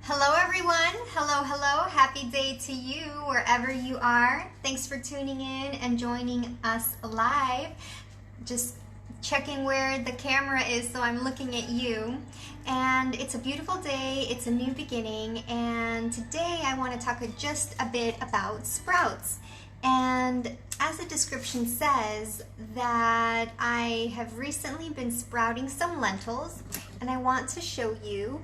Hello everyone, hello, happy day to you wherever you are. Thanks for tuning in and joining us live. Just checking where the camera is so I'm looking at you. And it's a beautiful day, it's a new beginning, and today I want to talk just a bit about sprouts. And as the description says, that I have recently been sprouting some lentils, and I want to show you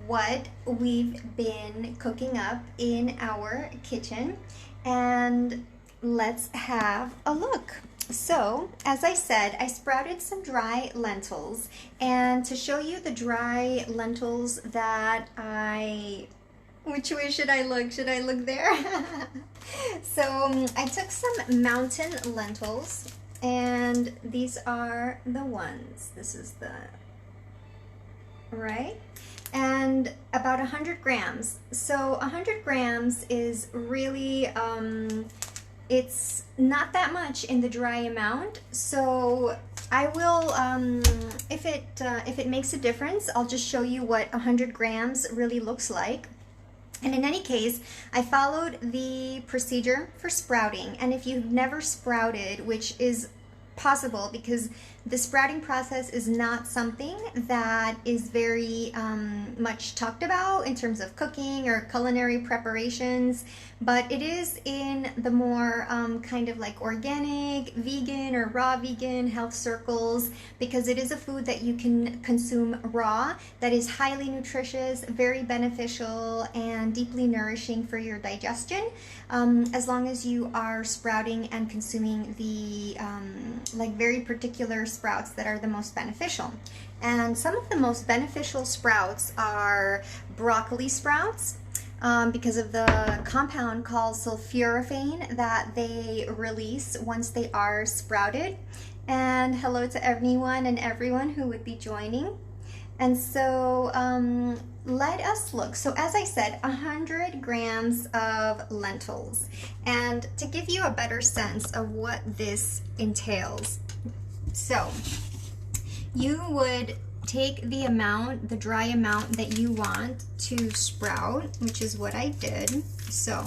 what we've been cooking up in our kitchen, and let's have a look. So, as I said, I sprouted some dry lentils, and to show you the dry lentils that which way should I look? Should I look there? So, I took some mountain lentils, and these are the ones. This is the, right? And about 100 grams. So 100 grams is really, it's not that much in the dry amount. So I will, if it makes a difference, I'll just show you what 100 grams really looks like. And in any case, I followed the procedure for sprouting. And if you've never sprouted, which is possible because the sprouting process is not something that is very much talked about in terms of cooking or culinary preparations, but it is in the more kind of like organic, vegan or raw vegan health circles, because it is a food that you can consume raw that is highly nutritious, very beneficial, and deeply nourishing for your digestion, as long as you are sprouting and consuming the like very particular sprouts that are the most beneficial. And some of the most beneficial sprouts are broccoli sprouts, because of the compound called sulforaphane that they release once they are sprouted. And hello to anyone and everyone who would be joining. And so let us look. So as I said, 100 grams of lentils. And to give you a better sense of what this entails, so you would take the amount, the dry amount that you want to sprout, which is what I did. So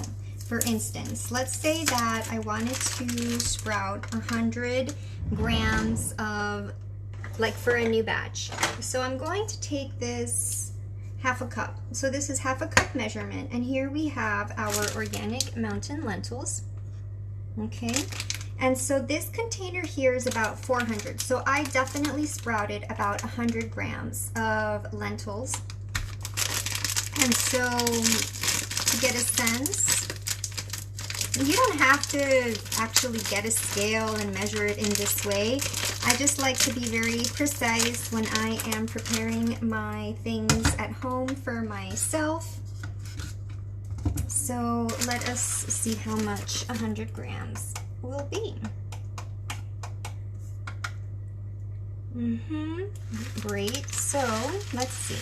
for instance, let's say that I wanted to sprout 100 grams of, like for a new batch. So I'm going to take this half a cup. So this is half a cup measurement, and here we have our organic mountain lentils. Okay, and so this container here is about 400. So I definitely sprouted about 100 grams of lentils. And so to get a sense, you don't have to actually get a scale and measure it in this way. I just like to be very precise when I am preparing my things at home for myself. So let us see how much 100 grams will be. Great. So let's see.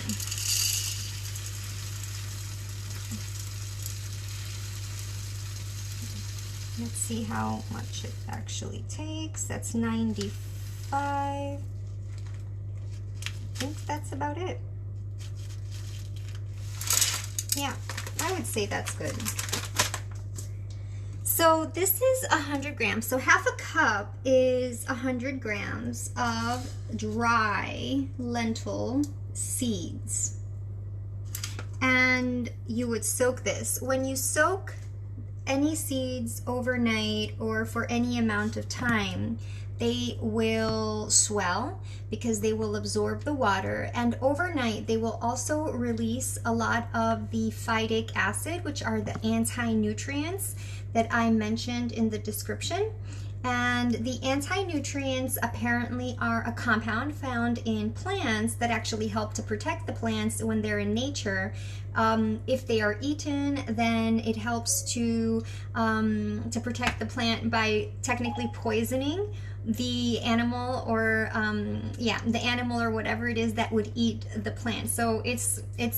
Let's see how much it actually takes. That's 95. I think that's about it. Yeah, I would say that's good. So this is 100 grams. So half a cup is 100 grams of dry lentil seeds. And you would soak this. When you soak any seeds overnight or for any amount of time, they will swell because they will absorb the water, and overnight they will also release a lot of the phytic acid, which are the anti-nutrients that I mentioned in the description. And the anti-nutrients apparently are a compound found in plants that actually help to protect the plants when they're in nature. If they are eaten, then it helps to protect the plant by technically poisoning the animal, or the animal or whatever it is that would eat the plant. So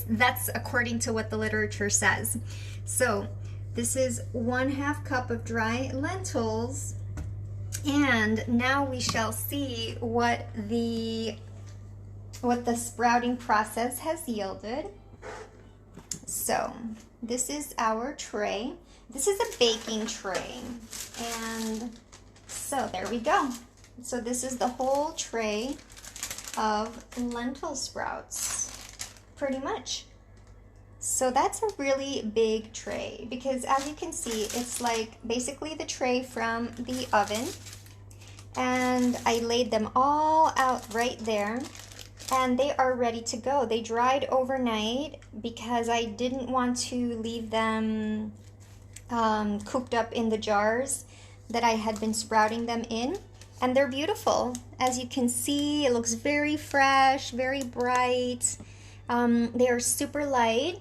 that's according to what the literature says. So this is 1/2 cup of dry lentils. And now we shall see what the sprouting process has yielded. So this is our tray. This is a baking tray. And so there we go. So this is the whole tray of lentil sprouts, pretty much. So that's a really big tray because as you can see, it's like basically the tray from the oven. And I laid them all out right there and they are ready to go. They dried overnight because I didn't want to leave them cooped up in the jars that I had been sprouting them in. And they're beautiful. As you can see, it looks very fresh, very bright. They are super light.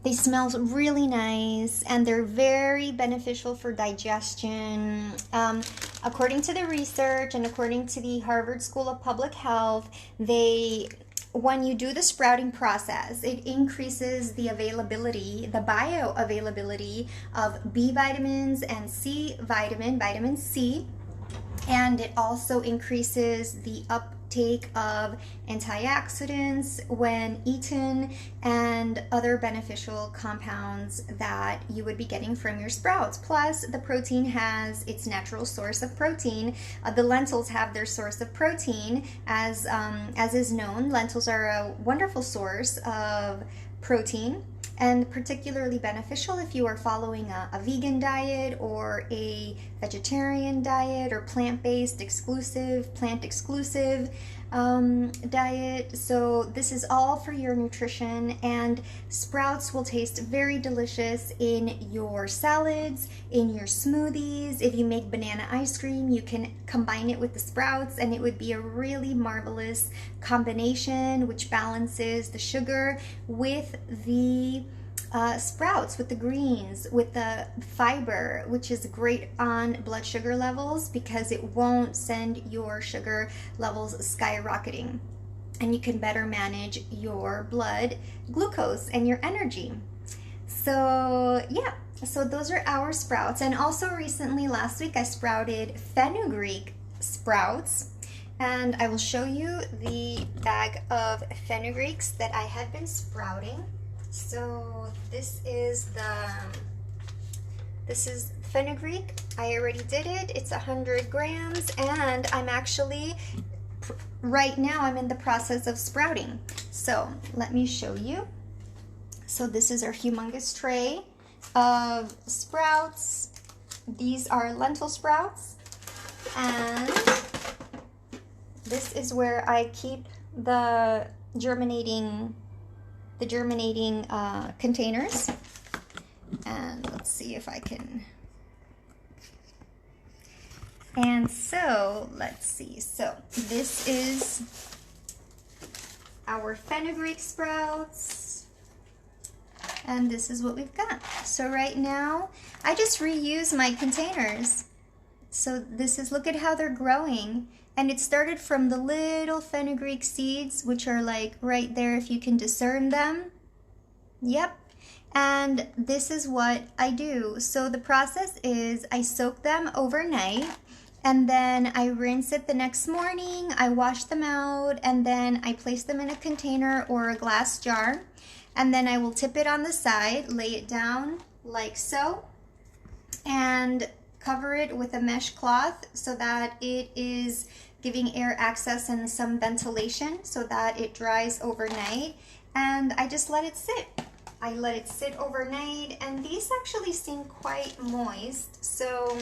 They smell really nice and they're very beneficial for digestion. According to the research and according to the Harvard School of Public Health, when you do the sprouting process, it increases the availability, the bioavailability of B vitamins and C vitamin, vitamin C, and it also increases the uptake of antioxidants when eaten and other beneficial compounds that you would be getting from your sprouts. Plus, the protein has its natural source of protein. The lentils have their source of protein. As is known, lentils are a wonderful source of protein and particularly beneficial if you are following a vegan diet or a vegetarian diet or plant-based exclusive, plant-exclusive diet. So this is all for your nutrition, and sprouts will taste very delicious in your salads, in your smoothies. If you make banana ice cream, you can combine it with the sprouts and it would be a really marvelous combination which balances the sugar with the sprouts, with the greens, with the fiber, which is great on blood sugar levels because it won't send your sugar levels skyrocketing, and you can better manage your blood glucose and your energy. So yeah, so those are our sprouts. And also recently, last week, I sprouted fenugreek sprouts, and I will show you the bag of fenugreeks that I had been sprouting. So this is fenugreek. I already did it. It's 100 grams, and I'm actually right now I'm in the process of sprouting. So let me show you. So this is our humongous tray of sprouts. These are lentil sprouts, and this is where I keep the germinating containers. And let's see if I can. And so let's see. So this is our fenugreek sprouts, and this is what we've got. So right now I just reuse my containers. So this is, look at how they're growing. And it started from the little fenugreek seeds, which are like right there if you can discern them. Yep. And this is what I do. So the process is I soak them overnight, and then I rinse it the next morning. I wash them out, and then I place them in a container or a glass jar. And then I will tip it on the side, lay it down like so, and cover it with a mesh cloth so that it is giving air access and some ventilation so that it dries overnight. And I just let it sit. I let it sit overnight, and these actually seem quite moist. So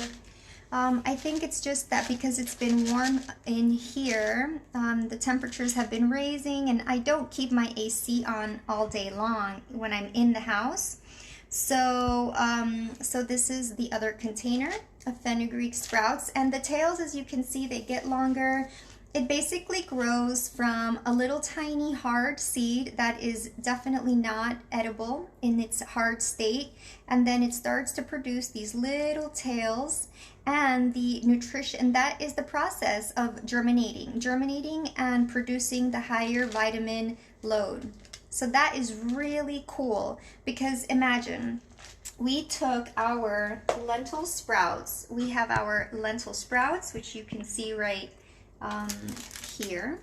I think it's just that because it's been warm in here, the temperatures have been raising, and I don't keep my AC on all day long when I'm in the house. So, so this is the other container of fenugreek sprouts, and the tails, as you can see, they get longer. It basically grows from a little tiny hard seed that is definitely not edible in its hard state, and then it starts to produce these little tails, and the nutrition, and that is the process of germinating and producing the higher vitamin load. So that is really cool, because imagine we took our lentil sprouts. We have our lentil sprouts, which you can see right here.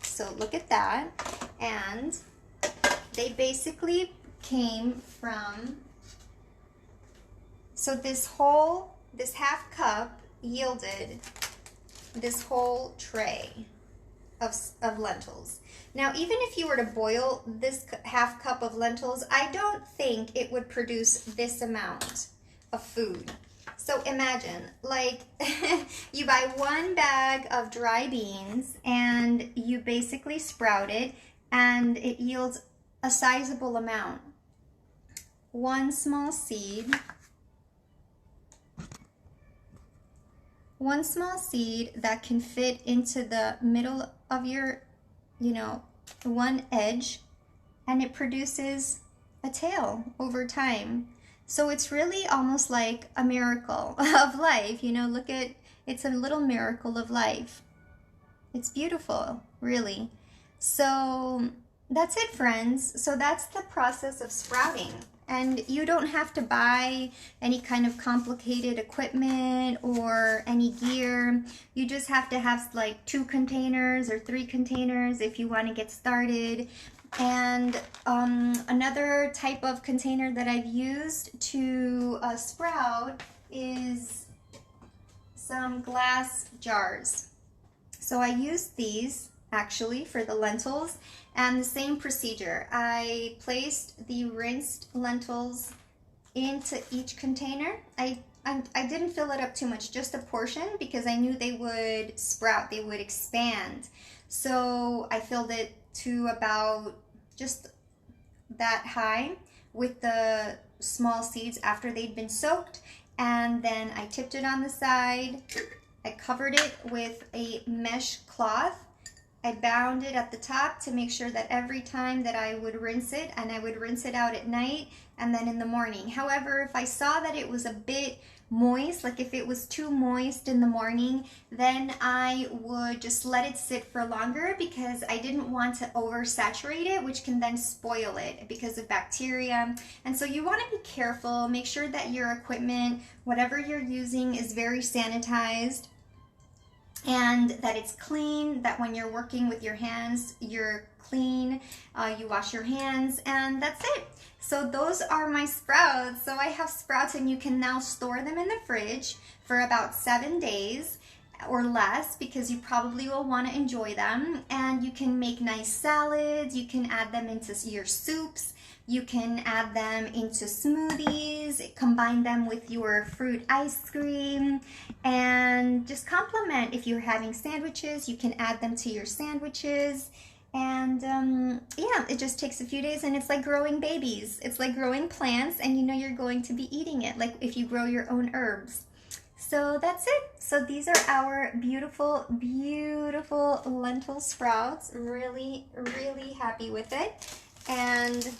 So look at that. And They basically came from, so this half cup yielded this whole tray of lentils. Now, even if you were to boil this half cup of lentils, I don't think it would produce this amount of food. So imagine, like, you buy one bag of dry beans and you basically sprout it and it yields a sizable amount. One small seed that can fit into the middle of your, one edge, and it produces a tail over time. So it's really almost like a miracle of life. Look at, it's a little miracle of life. It's beautiful, really. So that's it, friends. So that's the process of sprouting. And you don't have to buy any kind of complicated equipment or any gear. You just have to have like 2 containers or 3 containers if you want to get started. And another type of container that I've used to sprout is some glass jars. So I used these actually for the lentils, and the same procedure. I placed the rinsed lentils into each container. I didn't fill it up too much, just a portion, because I knew they would sprout, they would expand. So I filled it to about just that high with the small seeds after they'd been soaked, and then I tipped it on the side. I covered it with a mesh cloth. I bound it at the top to make sure that every time that I would rinse it, and I would rinse it out at night and then in the morning. However, if I saw that it was a bit moist, like if it was too moist in the morning, then I would just let it sit for longer, because I didn't want to oversaturate it, which can then spoil it because of bacteria. And so you want to be careful, make sure that your equipment, whatever you're using, is very sanitized, and that it's clean, that when you're working with your hands, you're clean, you wash your hands, and that's it. So those are my sprouts. So I have sprouts, and you can now store them in the fridge for about 7 days or less, because you probably will want to enjoy them. And you can make nice salads, you can add them into your soups, you can add them into smoothies, combine them with your fruit ice cream, and just complement. If you're having sandwiches, you can add them to your sandwiches. And yeah, it just takes a few days, and it's like growing babies. It's like growing plants, and you're going to be eating it, like if you grow your own herbs. So that's it. So these are our beautiful, beautiful lentil sprouts. Really, really happy with it. And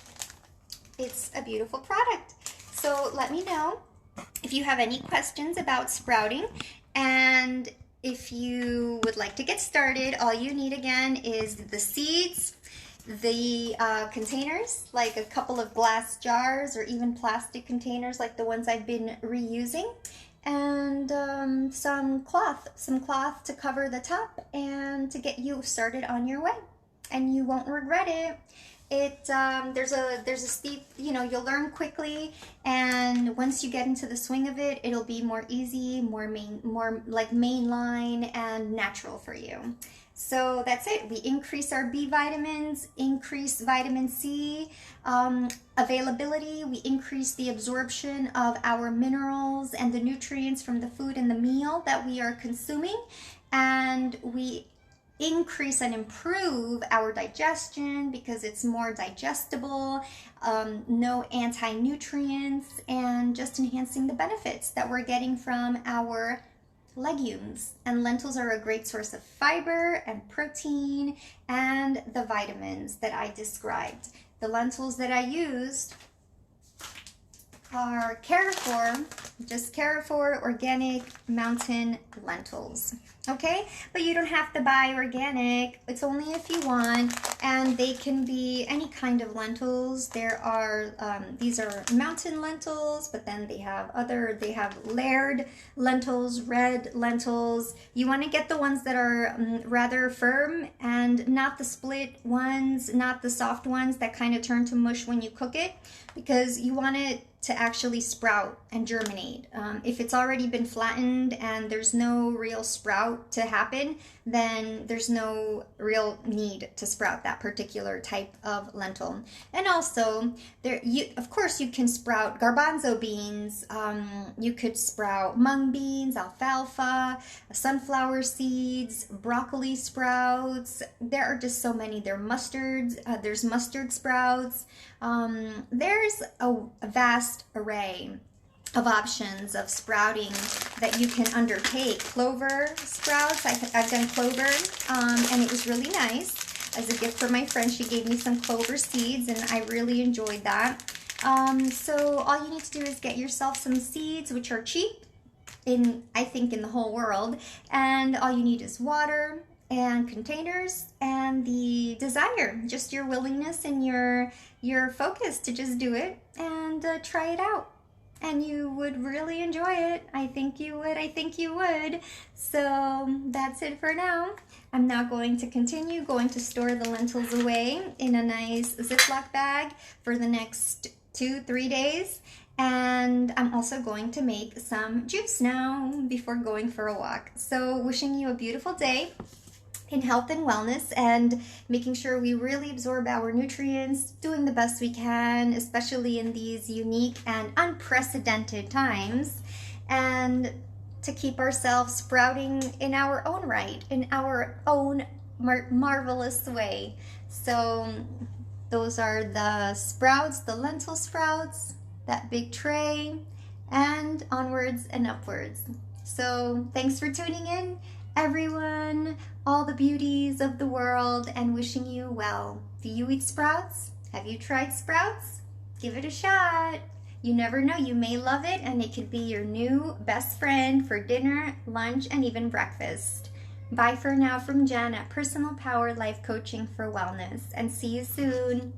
it's a beautiful product. So let me know if you have any questions about sprouting, and if you would like to get started. All you need again is the seeds, the containers, like a couple of glass jars or even plastic containers like the ones I've been reusing, and some cloth to cover the top and to get you started on your way. And you won't regret it. There's a steep, you'll learn quickly, and once you get into the swing of it, it'll be more easy, more like mainline and natural for you. So that's it. We increase our B vitamins, increase vitamin C availability. We increase the absorption of our minerals and the nutrients from the food and the meal that we are consuming, and we increase and improve our digestion because it's more digestible, no anti-nutrients, and just enhancing the benefits that we're getting from our legumes. And lentils are a great source of fiber and protein and the vitamins that I described. The lentils that I used are Carrefour, just Carrefour organic mountain lentils. Okay, but you don't have to buy organic. It's only if you want, and they can be any kind of lentils. There are these are mountain lentils, but then they have layered lentils, red lentils. You want to get the ones that are rather firm and not the split ones, not the soft ones that kind of turn to mush when you cook it, because you want it to actually sprout and germinate. If it's already been flattened and there's no real sprout to happen, then there's no real need to sprout that particular type of lentil. And also, of course you can sprout garbanzo beans, you could sprout mung beans, alfalfa, sunflower seeds, broccoli sprouts. There are just so many. There's mustard sprouts. There's a vast array of options of sprouting that you can undertake. Clover sprouts, I've done clover, and it was really nice. As a gift for my friend, she gave me some clover seeds, and I really enjoyed that. So all you need to do is get yourself some seeds, which are cheap, I think in the whole world, and all you need is water and containers and the desire, just your willingness and your focus to just do it and try it out. And you would really enjoy it. I think you would. So that's it for now. I'm now going to store the lentils away in a nice Ziploc bag for the next 2-3 days. And I'm also going to make some juice now before going for a walk. So wishing you a beautiful day in health and wellness, and making sure we really absorb our nutrients, doing the best we can, especially in these unique and unprecedented times, and to keep ourselves sprouting in our own right, in our own marvelous way. So those are the sprouts, the lentil sprouts, that big tray, and onwards and upwards. So thanks for tuning in, everyone, all the beauties of the world, and wishing you well. Do you eat sprouts? Have you tried sprouts? Give it a shot. You never know, you may love it, and it could be your new best friend for dinner, lunch, and even breakfast. Bye for now from Jen at Personal Power Life Coaching for Wellness, and see you soon.